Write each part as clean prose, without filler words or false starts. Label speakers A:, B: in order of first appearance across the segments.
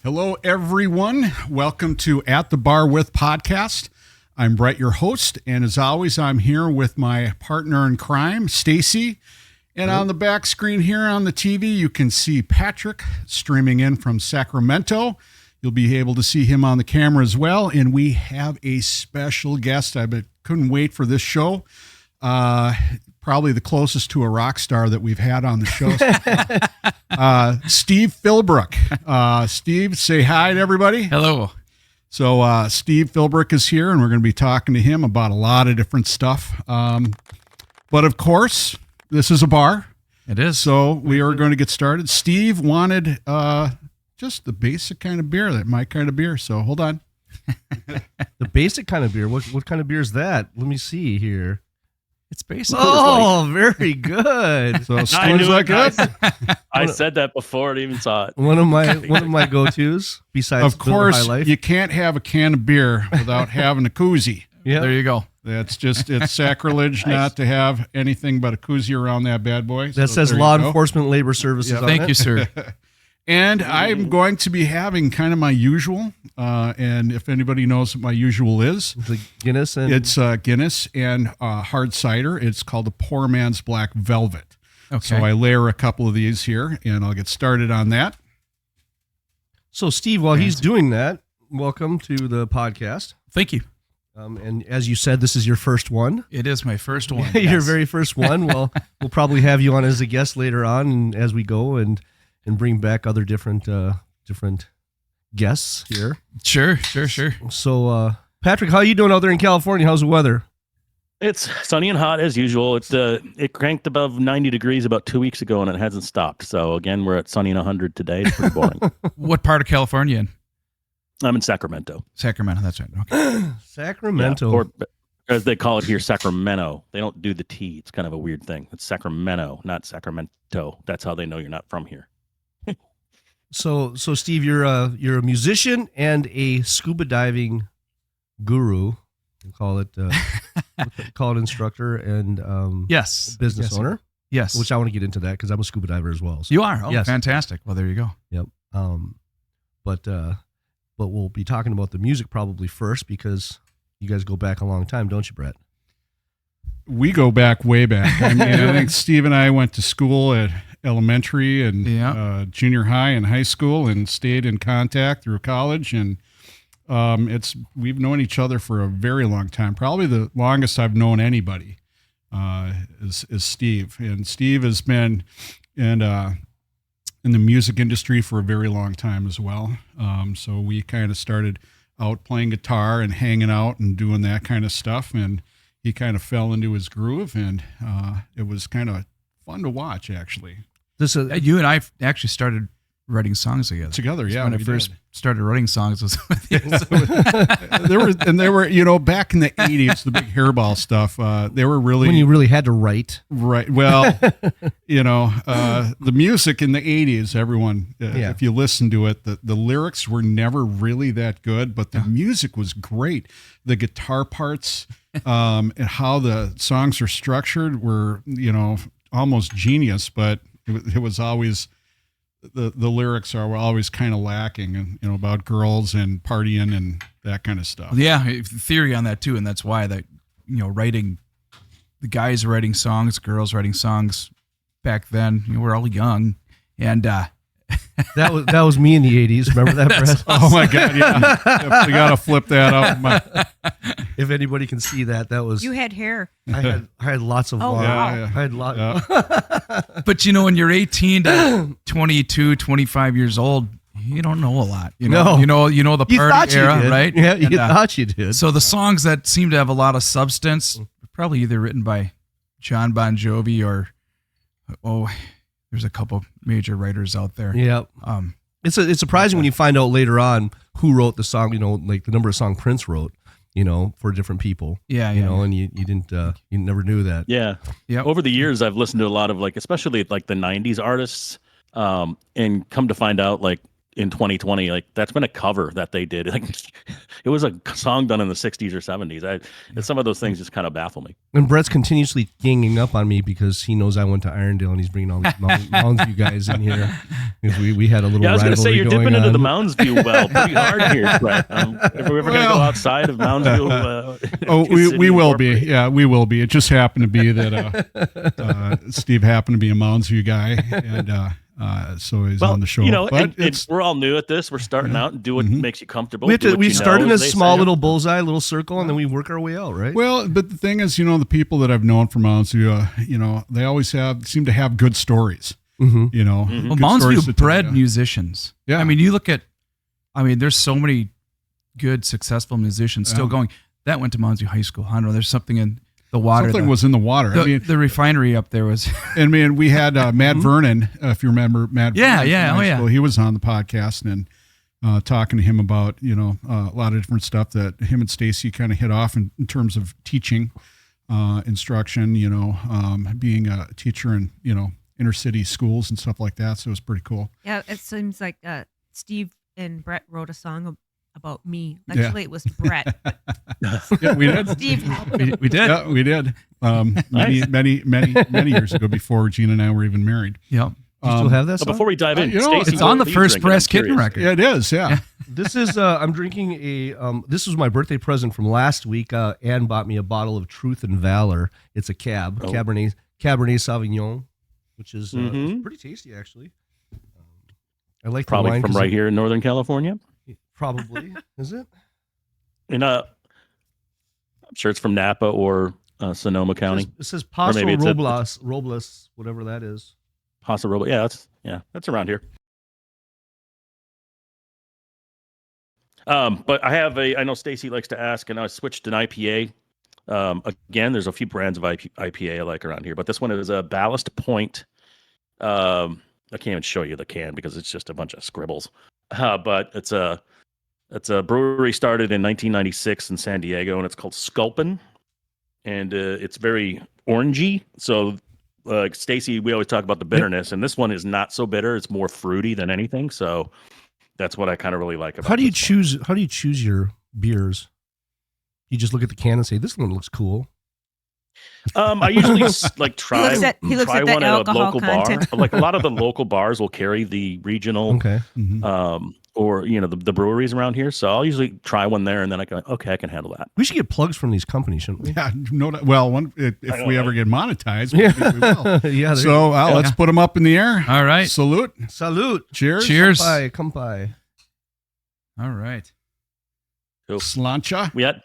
A: Hello, everyone. Welcome to At the Bar With podcast. I'm Brett, your host, and as always, I'm here with my partner in crime, Stacy. And on the back screen here on the TV, you can see Patrick streaming in from Sacramento. You'll be able to see him on the camera as well. And we have a special guest. Couldn't wait for this show. Probably the closest to a rock star that we've had on the show. Steve Philbrook. Steve, say hi to everybody.
B: Hello.
A: So Steve Philbrook is here, and we're going to be talking to him about a lot of different stuff. But of course, this is a bar.
B: It is.
A: So we are going to get started. Steve wanted just the basic kind of beer, my kind of beer. So hold on.
C: The basic kind of beer. What kind of beer is that? Let me see here.
B: It's basically.
C: Oh, very good.
A: So Steve's like that.
D: I said that before I even saw it.
C: One of my go-tos besides
A: Of course,
C: High Life.
A: you can't have a can of beer without having a koozie.
C: Yeah,
B: There you go.
A: It's sacrilege not to have anything but a koozie around that bad boy.
C: that says Law Enforcement Labor Services.
A: Yeah.
C: On
B: Thank
C: it.
B: you, sir.
A: And I'm going to be having kind of my usual. And if anybody knows what my usual is,
C: The Guinness and
A: it's Guinness and hard cider. It's called the Poor Man's Black Velvet.
B: Okay.
A: So I layer a couple of these here, and I'll get started on that.
C: So Steve, while he's doing that, welcome to the podcast.
B: Thank you.
C: And as you said, this is your first one.
B: It is my first one.
C: Your
B: Yes.
C: very first one. Well, we'll probably have you on as a guest later on, and as we go and bring back other different guests here.
B: Sure.
C: So, Patrick, how are you doing out there in California? How's the weather?
D: It's sunny and hot as usual. It cranked above 90 degrees about 2 weeks ago, and it hasn't stopped. So again, we're at sunny and 100 today. It's pretty boring.
B: What part of California? In
D: I'm in Sacramento.
B: Sacramento. That's right. Okay.
C: Sacramento.
D: Yeah, or as they call it here, Sacramento. They don't do the T. It's kind of a weird thing. It's Sacramento, not Sacramento. That's how they know you're not from here.
C: So Steve, you're a musician and a scuba diving guru. We call it instructor and
B: Yes.
C: business owner.
B: Yes.
C: Which I want to get into that because I'm a scuba diver as well. So,
B: You are. Oh,
C: Yes.
B: fantastic. Well, there you go.
C: yep. But we'll be talking about the music probably first because you guys go back a long time, don't you, Brett?
A: We go back way back. I mean, I think Steve and I went to school at elementary and
B: Yeah.
A: junior high and high school and stayed in contact through college. And we've known each other for a very long time. Probably the longest I've known anybody is Steve. And Steve has been in the music industry for a very long time as well. So we kind of started out playing guitar and hanging out and doing that kind of stuff. And he kind of fell into his groove, and it was kind of fun to watch, actually.
B: You and I actually started writing songs together.
A: Yeah,
B: When I
A: we
B: first
A: did.
B: started writing songs was with you.
A: There were, back in the 80s, the big hairball stuff, they were really
C: When you really had to write.
A: right. Well, the music in the 80s, everyone,
C: Yeah.
A: if you listen to it, the lyrics were never really that good, but the music was great. The guitar parts and how the songs are structured were, almost genius, but it was always the lyrics were always kind of lacking, and about girls and partying and that kind of stuff.
B: Yeah, theory on that too, and that's why the guys writing songs, girls writing songs back then. We're all young, and
C: That was me in the 80s. Remember that, Brett?
A: Oh my God! Yeah, we got to flip that up.
C: If anybody can see that was
E: You had hair.
C: I had lots of
E: Oh,
C: long.
E: wow.
C: I had lot.
A: Yeah.
B: But when you're 18 to 22, 25 years old, you don't know a lot.
C: No.
B: You know the
C: You thought
B: party
C: you
B: era,
C: did.
B: right?
C: Yeah, you
B: And,
C: thought you did.
B: so the songs that seem to have a lot of substance, probably either written by John Bon Jovi or there's a couple major writers out there.
C: Yeah. It's surprising when you find out later on who wrote the song, like the number of songs Prince wrote, for different people.
B: Yeah,
C: and you didn't, you never knew that.
D: Yeah.
B: Yep.
D: Over the years, I've listened to a lot of especially the 90s artists, and come to find out in 2020, that's been a cover that they did. It was a song done in the 60s or 70s. Some of those things just kind of baffle me.
C: And Brett's continuously ganging up on me because he knows I went to Irondale and he's bringing all these Mounds you guys in here. We had a little
D: Yeah, I was going
C: rivalry
D: to say, you're
C: going
D: dipping into
C: on.
D: the Mounds View well pretty hard here, Brett. If we're ever going to go outside of Mounds View,
A: we will be. Yeah, we will be. It just happened to be that Steve happened to be a Mounds View guy, and so he's on the show.
D: You know,
A: but
D: we're all new at this. We're starting out and do what makes you comfortable.
C: We start in
D: a
C: a small little bullseye, little circle, and then we work our way out, right?
A: Well, but the thing is, the people that I've known from Mounds View, they always seem to have good stories.
C: Mm-hmm.
B: Well, Mounds View bred musicians.
A: Yeah.
B: I mean, you look at, there's so many good, successful musicians still going. That went to Mounds View High School. I don't know. There's something in the water.
A: Something was in the water.
B: The refinery up there was.
A: And man, we had Matt Vernon, if you remember Matt.
B: Yeah,
A: Vernon
B: yeah,
A: from high
B: yeah.
A: school. He was on the podcast and talking to him about a lot of different stuff that him and Stacy kind of hit off in terms of teaching, instruction. Being a teacher in inner city schools and stuff like that. So it was pretty cool.
E: Yeah, it seems like Steve and Brett wrote a song about me. Actually, it was Brett.
A: Yeah, we did.
E: Steve helped.
B: We did.
A: Yeah, we did. Many years ago, before Gina and I were even married.
B: Yep.
C: Do you still have that
D: So
C: song?
D: before we dive in, Stacy,
B: it's on the
D: what are you
B: first
D: drinking?
B: press
D: I'm
B: Kitten
D: curious.
B: record.
A: Yeah, it is. Yeah.
C: This is I'm drinking this was my birthday present from last week. Ann bought me a bottle of Truth and Valor. It's a Cabernet Sauvignon, which is pretty tasty actually. I like the
D: Probably
C: wine
D: from
C: 'cause
D: right here in Northern California.
C: Probably is it?
D: And I'm sure it's from Napa or Sonoma County.
C: It says Paso
D: maybe it's
C: Robles, whatever that is.
D: Paso Robles. Yeah, that's around here. But I know Stacy likes to ask, and I switched to an IPA. Again, there's a few brands of IPA I like around here, but this one is a Ballast Point. I can't even show you the can because it's just a bunch of scribbles. But it's a brewery started in 1996 in San Diego, and it's called Sculpin, and it's very orangey. So, Stacy, we always talk about the bitterness, and this one is not so bitter. It's more fruity than anything. So that's what I kind of really like about.
C: How do you choose your beers? You just look at the can and say, "This one looks cool."
D: I usually try
E: He looks at the
D: one at a
E: alcohol
D: local
E: content.
D: bar. Like a lot of the local bars will carry the regional,
C: Okay.
D: or the breweries around here. So I'll usually try one there, and then I go, okay, I can handle that.
C: We should get plugs from these companies, shouldn't we?
A: Yeah. Well, if we ever get monetized, we will.
C: Yeah.
A: So let's put them up in the air.
B: All right.
A: Salute.
C: Salute.
A: Cheers.
B: Cheers.
C: Kampai.
B: All right.
D: Cool.
A: Slancha.
D: We had.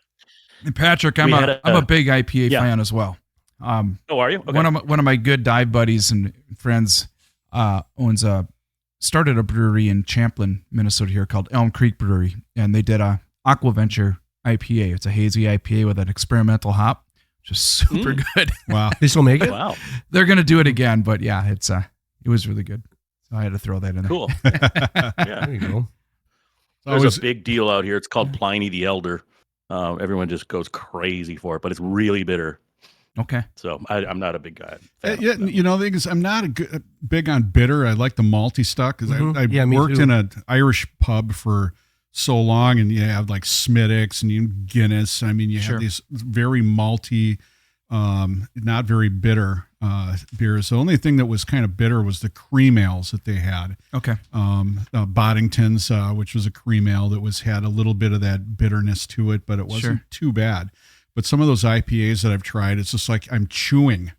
B: And Patrick, I'm a big IPA fan as well.
D: Oh, are you? Okay.
B: One of my good dive buddies and friends started a brewery in Champlin, Minnesota here called Elm Creek Brewery, and they did a Aquaventure IPA. It's a hazy IPA with an experimental hop, just super good.
A: Wow.
C: They still make it?
D: Wow.
B: They're gonna do it again, but yeah, it was really good. So I had to throw that in there.
D: Cool. Yeah.
C: There you go.
D: There's a big deal out here. It's called Pliny the Elder. Everyone just goes crazy for it, but it's really bitter.
B: Okay.
D: So I'm not a big guy. fan
A: Yeah,
D: of that.
A: the thing is, I'm not big on bitter. I like the malty stuff because I worked in an Irish pub for so long, and you have like Smittix and Guinness. I mean, you have these very malty, not very bitter beers. The only thing that was kind of bitter was the cream ales that they had.
B: Okay.
A: Boddington's, which was a cream ale that had a little bit of that bitterness to it, but it wasn't too bad. But some of those IPAs that I've tried, it's just like I'm chewing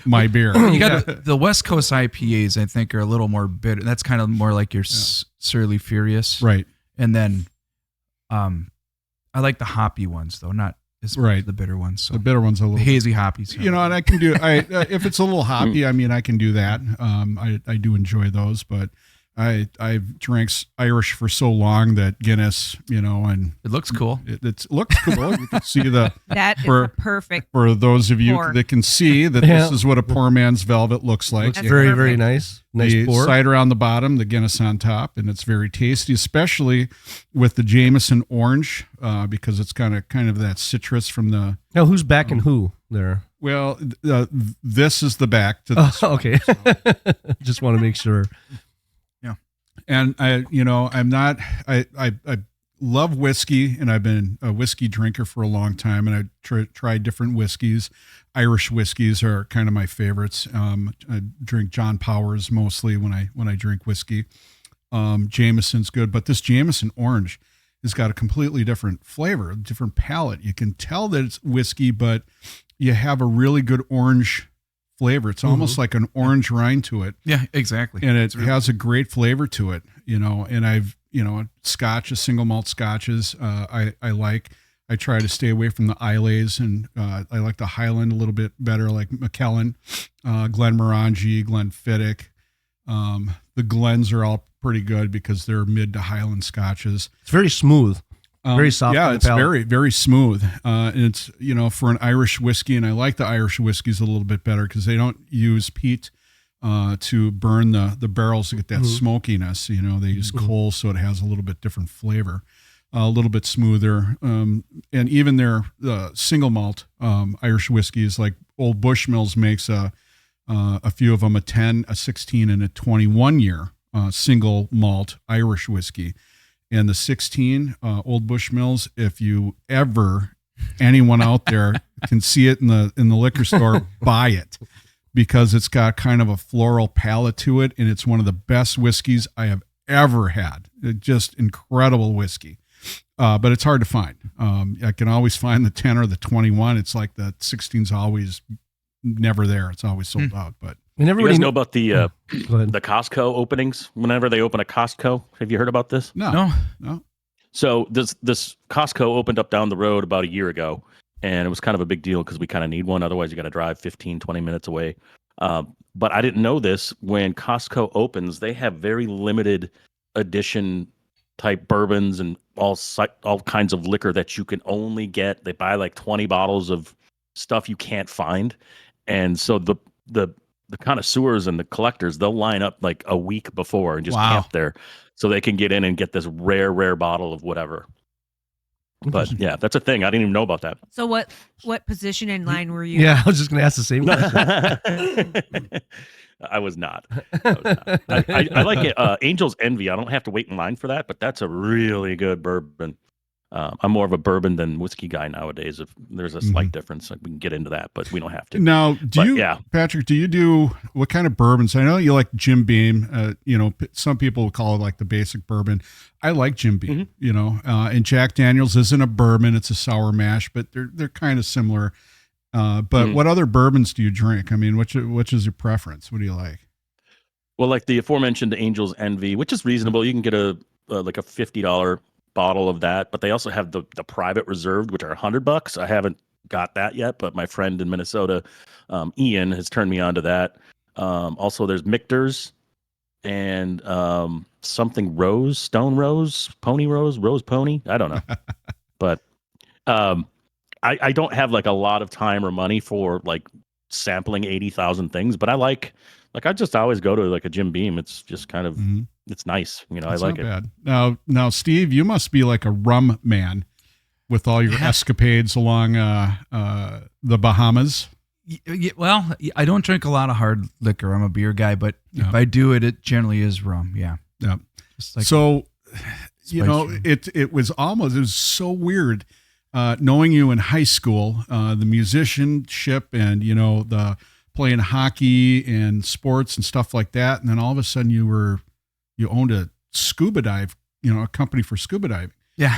A: my beer.
B: You got the West Coast IPAs, I think, are a little more bitter. That's kind of more like your Surly Furious.
A: Right.
B: And then I like the hoppy ones, though, not as much as the bitter ones. So
A: The bitter one's a little
B: the hazy hoppies.
A: and I can do if it's a little hoppy, I mean, I can do that. I do enjoy those, but I've drank Irish for so long that Guinness, and
B: It looks cool.
A: it looks cool. You can see
E: That is the perfect.
A: for those of you
E: pour.
A: that can see that this is what a poor man's velvet looks like.
C: Looks
E: That's
C: very,
E: perfect.
C: very nice. Nice
A: The
C: pour.
A: cider on the bottom, the Guinness on top, and it's very tasty, especially with the Jameson orange, because it's kind of that citrus from the.
C: Now, who's backing who there?
A: Well, this is the back to this.
C: Okay. Just want to make sure.
A: And I'm not. I love whiskey, and I've been a whiskey drinker for a long time, and I tried different whiskeys. Irish whiskeys are kind of my favorites. I drink John Powers mostly when I drink whiskey. Jameson's good, but this Jameson Orange has got a completely different flavor, different palate. You can tell that it's whiskey, but you have a really good orange flavor. It's almost like an orange rind to it.
B: Yeah, exactly.
A: And it has a great flavor to it, and Scotch, single malt scotches, I like. I try to stay away from the Islays, and I like the Highland a little bit better, like Macallan, Glenmorangie, Glenfiddich. The Glens are all pretty good because they're mid to Highland scotches.
C: It's very smooth, very soft.
A: Yeah,
C: on the
A: it's
C: palate.
A: very, very smooth. And it's, for an Irish whiskey, and I like the Irish whiskeys a little bit better because they don't use peat to burn the barrels to get that smokiness. They use coal, so it has a little bit different flavor, a little bit smoother. And even their single malt Irish whiskeys, like Old Bushmills makes a few of them, a 10, a 16, and a 21 year single malt Irish whiskey. And the 16 Old Bushmills, if you ever, anyone out there can see it in the liquor store, buy it, because it's got kind of a floral palate to it, and it's one of the best whiskeys I have ever had. Just incredible whiskey. But it's hard to find. I can always find the 10 or the 21. It's like the 16's always never there. It's always sold out. But
C: And
D: You
C: everybody
D: guys know about the
C: Go ahead.
D: the Costco openings? Whenever they open a Costco, have you heard about this?
A: no.
D: So this Costco opened up down the road about a year ago, and it was kind of a big deal because we kind of need one. Otherwise, you got to drive 15, 20 minutes away. But I didn't know this. When Costco opens, they have very limited edition type bourbons and all kinds of liquor that you can only get. They buy like 20 bottles of stuff you can't find. And so the connoisseurs and the collectors, they'll line up like a week before and just camp there so they can get in and get this rare bottle of whatever. But yeah, that's a thing. I didn't even know about that.
E: So what position in line were you?
C: Yeah, I was just going to ask the same question.
D: I was not. I like it. Angel's Envy. I don't have to wait in line for that, but that's a really good bourbon. I'm more of a bourbon than whiskey guy nowadays. If there's a slight difference, like we can get into that, but we don't have to.
A: Now, Patrick, do you do what kind of bourbons? I know you like Jim Beam. Some people would call it like the basic bourbon. I like Jim Beam. And Jack Daniel's isn't a bourbon; it's a sour mash, but they're kind of similar. But what other bourbons do you drink? I mean, which is your preference? What do you like?
D: Well, like the aforementioned Angel's Envy, which is reasonable. You can get a $50 bottle of that, but they also have the private reserved, which are $100. I haven't got that yet, but my friend in Minnesota, Ian, has turned me on to that. Also, there's Michter's and something Stone Rose, Pony Rose, Rose Pony. I don't know, but I don't have like a lot of time or money for like sampling 80,000 things, but I I just always go to like a Jim Beam. It's just kind of it's nice, I like it.
A: Bad. Now, Steve, you must be like a rum man with all your escapades along the Bahamas.
B: Well, I don't drink a lot of hard liquor. I'm a beer guy, but if I do it generally is rum. Yeah.
A: Yeah.
B: Just like
A: so, it was so weird knowing you in high school, the musicianship and, the playing hockey and sports and stuff like that. And then all of a sudden you owned a scuba dive, a company for scuba diving.
B: Yeah.